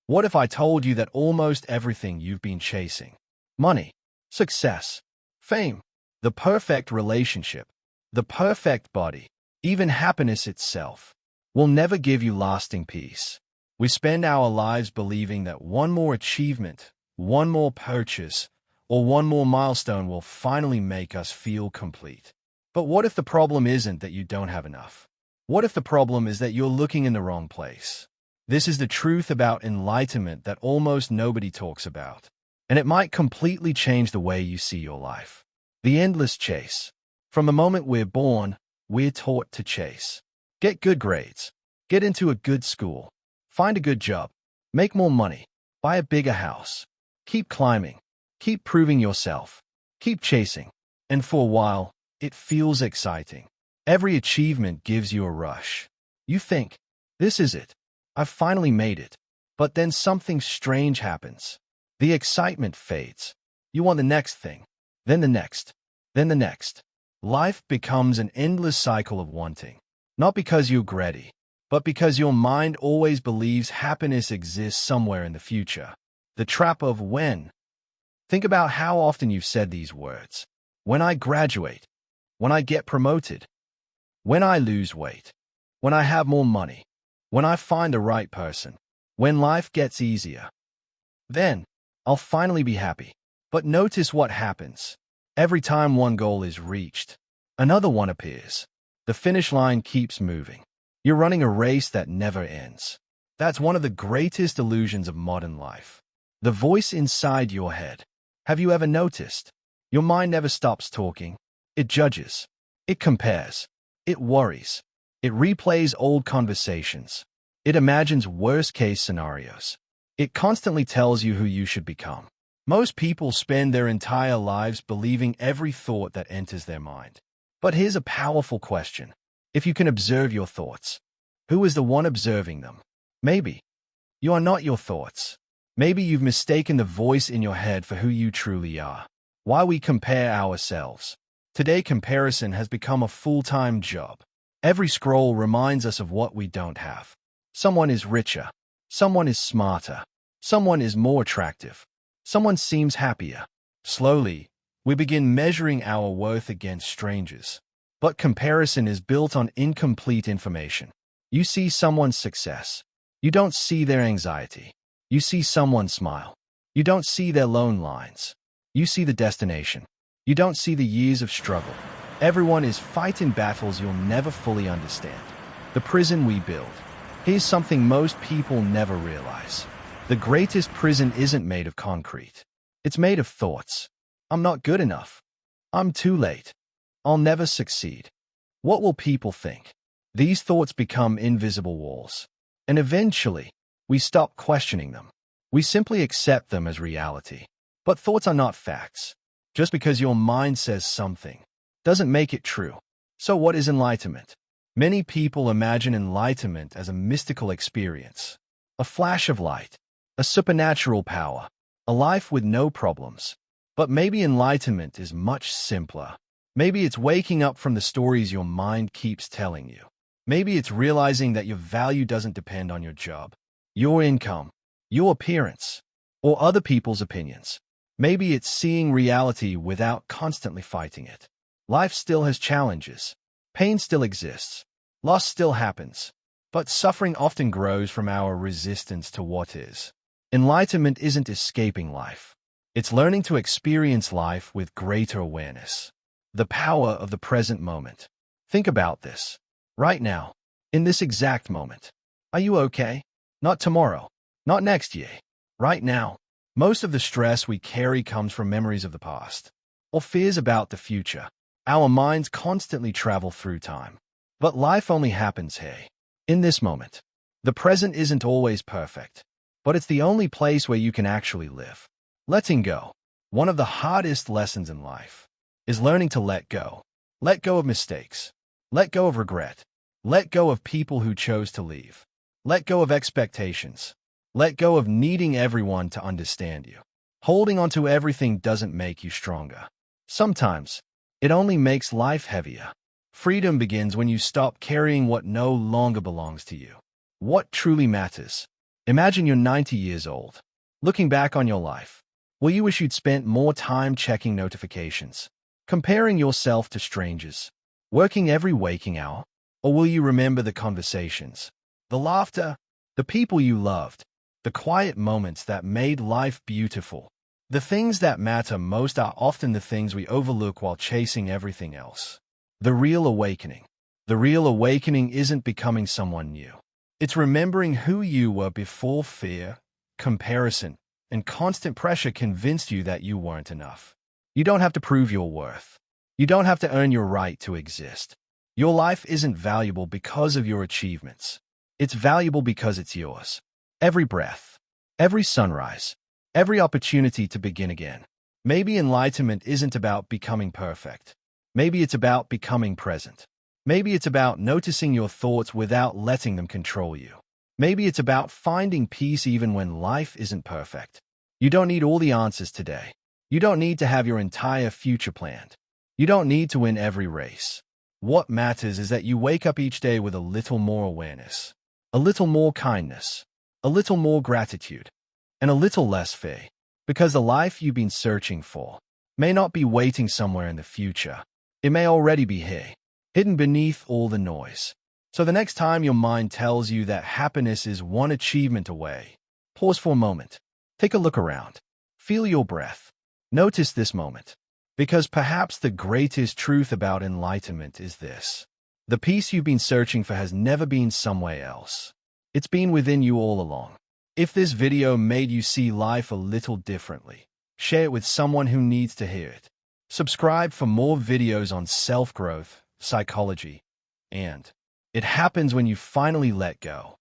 What if I told you that almost everything you've been chasing, money, success, fame, the perfect relationship, the perfect body, even happiness itself, will never give you lasting peace? We spend our lives believing that one more achievement, one more purchase, or one more milestone will finally make us feel complete. But what if the problem isn't that you don't have enough? What if the problem is that you're looking in the wrong place? This is the truth about enlightenment that almost nobody talks about, and it might completely change the way you see your life. The endless chase. From the moment we're born, we're taught to chase. Get good grades. Get into a good school. Find a good job. Make more money. Buy a bigger house. Keep climbing. Keep proving yourself. Keep chasing. And for a while, it feels exciting. Every achievement gives you a rush. You think, this is it. I've finally made it. But then something strange happens. The excitement fades. You want the next thing. Then the next. Then the next. Life becomes an endless cycle of wanting. Not because you're greedy, but because your mind always believes happiness exists somewhere in the future. The trap of when. Think about how often you've said these words. When I graduate. When I get promoted. When I lose weight. When I have more money. When I find the right person. When life gets easier. Then, I'll finally be happy. But notice what happens. Every time one goal is reached, another one appears. The finish line keeps moving. You're running a race that never ends. That's one of the greatest illusions of modern life. The voice inside your head. Have you ever noticed? Your mind never stops talking. It judges. It compares. It worries. It replays old conversations. It imagines worst-case scenarios. It constantly tells you who you should become. Most people spend their entire lives believing every thought that enters their mind. But here's a powerful question. If you can observe your thoughts, who is the one observing them? Maybe you are not your thoughts. Maybe you've mistaken the voice in your head for who you truly are. Why we compare ourselves. Today, comparison has become a full-time job. Every scroll reminds us of what we don't have. Someone is richer. Someone is smarter. Someone is more attractive. Someone seems happier. Slowly, we begin measuring our worth against strangers. But comparison is built on incomplete information. You see someone's success. You don't see their anxiety. You see someone's smile. You don't see their lone lines. You see the destination. You don't see the years of struggle. Everyone is fighting battles you'll never fully understand. The prison we build. Here's something most people never realize. The greatest prison isn't made of concrete. It's made of thoughts. I'm not good enough. I'm too late. I'll never succeed. What will people think? These thoughts become invisible walls. And eventually, we stop questioning them. We simply accept them as reality. But thoughts are not facts. Just because your mind says something doesn't make it true. So what is enlightenment? Many people imagine enlightenment as a mystical experience. A flash of light. A supernatural power. A life with no problems. But maybe enlightenment is much simpler. Maybe it's waking up from the stories your mind keeps telling you. Maybe it's realizing that your value doesn't depend on your job, your income, your appearance, or other people's opinions. Maybe it's seeing reality without constantly fighting it. Life still has challenges. Pain still exists. Loss still happens. But suffering often grows from our resistance to what is. Enlightenment isn't escaping life. It's learning to experience life with greater awareness. The power of the present moment. Think about this. Right now. In this exact moment. Are you okay? Not tomorrow. Not next year. Right now. Most of the stress we carry comes from memories of the past. Or fears about the future. Our minds constantly travel through time. But life only happens here. In this moment. The present isn't always perfect. But it's the only place where you can actually live. Letting go. One of the hardest lessons in life is learning to let go. Let go of mistakes. Let go of regret. Let go of people who chose to leave. Let go of expectations. Let go of needing everyone to understand you. Holding onto everything doesn't make you stronger. Sometimes, it only makes life heavier. Freedom begins when you stop carrying what no longer belongs to you. What truly matters? Imagine you're 90 years old. Looking back on your life, will you wish you'd spent more time checking notifications, comparing yourself to strangers, working every waking hour? Or will you remember the conversations, the laughter, the people you loved, the quiet moments that made life beautiful? The things that matter most are often the things we overlook while chasing everything else. The real awakening. The real awakening isn't becoming someone new. It's remembering who you were before fear, comparison, and constant pressure convinced you that you weren't enough. You don't have to prove your worth. You don't have to earn your right to exist. Your life isn't valuable because of your achievements. It's valuable because it's yours. Every breath, every sunrise, every opportunity to begin again. Maybe enlightenment isn't about becoming perfect. Maybe it's about becoming present. Maybe it's about noticing your thoughts without letting them control you. Maybe it's about finding peace even when life isn't perfect. You don't need all the answers today. You don't need to have your entire future planned. You don't need to win every race. What matters is that you wake up each day with a little more awareness, a little more kindness, a little more gratitude, and a little less fear. Because the life you've been searching for may not be waiting somewhere in the future. It may already be here, hidden beneath all the noise. So the next time your mind tells you that happiness is one achievement away, pause for a moment. Take a look around. Feel your breath. Notice this moment. Because perhaps the greatest truth about enlightenment is this. The peace you've been searching for has never been somewhere else. It's been within you all along. If this video made you see life a little differently, share it with someone who needs to hear it. Subscribe for more videos on self-growth, psychology, and it happens when you finally let go.